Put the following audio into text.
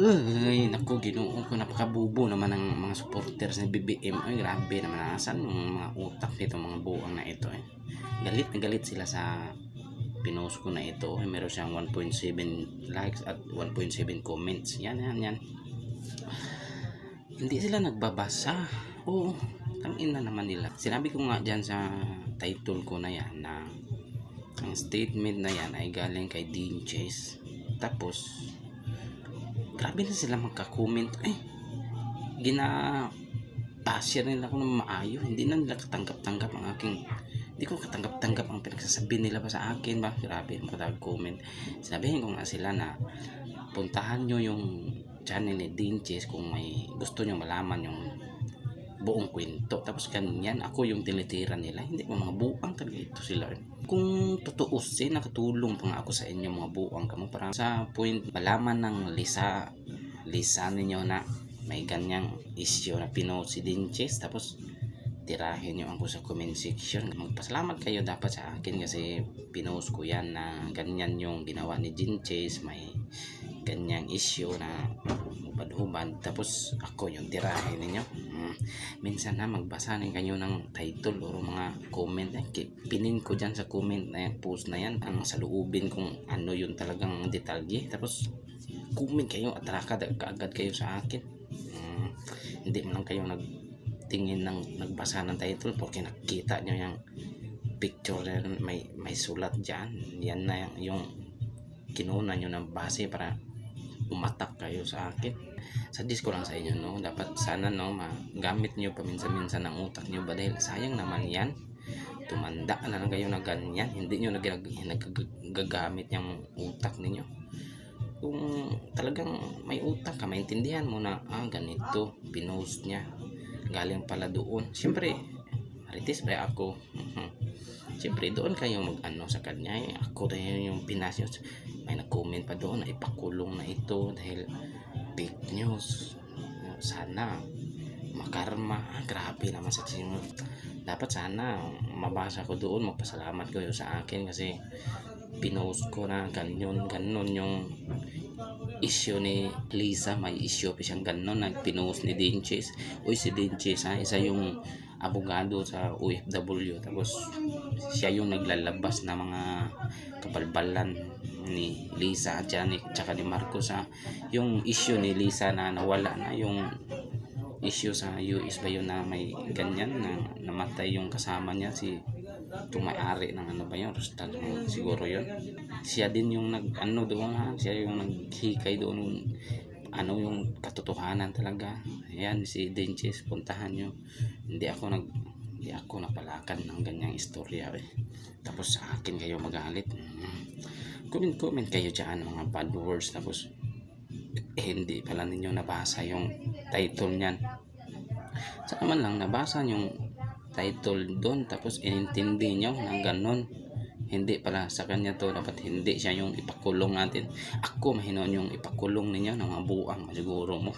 Ay, naku, Ginoo ko, napakabubo naman ng mga supporters ni BBM. Ay, grabe naman, asan yung mga utak nito, mga buang na ito eh. Galit na galit sila sa pinost ko na ito. Ay, meron siyang 1.7 likes at 1.7 comments. Yan. Hindi sila nagbabasa. Oo, tangin na naman nila. Sinabi ko nga dyan sa title ko na yan na ang statement na yan ay galing kay Dean Chase. Tapos grabe na sila magka-comment. Gina-basher nila ako ng maayo. Hindi na nila katanggap-tanggap ang aking, hindi ko katanggap-tanggap ang pinagsasabi nila ba sa akin ba. Grabe makatag-comment. Sinabihin ko nga sila na puntahan nyo yung channel ni Dean Chase kung may gusto nyo malaman yung buong kwento. Tapos ganyan ako yung tinitira nila. Hindi mo mga buang talaga ito sila. Kung tutuusin, nakatulong pa nga ako sa inyo mga buang kamo para sa point malaman ng lisa ninyo na may ganyang issue na pinost si Dean Chase. Tapos tirahin nyo ako sa comment section. Magpasalamat kayo dapat sa akin kasi pinost ko yan na ganyan yung ginawa ni Dean Chase. May ganyang issue na hubad-hubad, tapos ako yung tirahin ninyo. Minsan na magbasa rin kayo ng title o mga comment. Pinin ko dyan sa comment na post na yan ang saluubin kung ano yung talagang detalye, tapos comment kayo at kaagad kayo sa akin. Hindi mo lang kayo nagtingin ng nagbasa ng title porque nakita nyo yung picture na may sulat dyan. Yan na yung kinuna nyo ng base para umatak kayo sa akin. Suggest ko lang sa inyo, no, dapat sana no magamit nyo paminsan-minsan ng utak nyo ba, dahil sayang naman yan. Tumanda na lang kayo na ganyan, hindi nyo nagagamit yung utak ninyo. Kung talagang may utak ka, maintindihan mo na ganito pinost niya, galing pala doon. Siyempre marites ba ako? Siyempre doon kayo mag-ano sa kanya. Ako rin yung pinas nyo. May nag-comment pa doon na ipakulong na ito dahil fake news. Sana makarma. Grabe naman sa sinyo. Dapat sana mabasa ko doon, magpasalamat kayo sa akin kasi pinost ko na ganun yung issue ni Lisa. May issue pa siyang ganun na pinost ni Dean Chase. Uy, si Dean Chase isa yung abogado sa OFW, tapos siya yung naglalabas na mga kabalbalan ni Lisa at tsaka ni Marcos. Yung issue ni Lisa na nawala na, yung issue sa US ba yun na may ganyan na namatay yung kasama niya, si itong may-ari ng ano ba yun, Rostal siguro yun. Siya din yung nag-ano doon, siya yung naghikay doon ano yung katotohanan talaga. Ayan si Dean Chase, puntahan nyo. Hindi ako napalakan ng ganyang istorya tapos sa akin kayo magalit. Comment kayo dyan mga bad words, tapos hindi pala ninyo nabasa yung title nyan. Saan man lang nabasa yung title doon, tapos inintindi nyo ng ganon. Hindi pala sa kanya to, dapat hindi siya yung ipakulong natin. Ako mahinoon yung ipakulong ninyo ng mga buang siguro mo.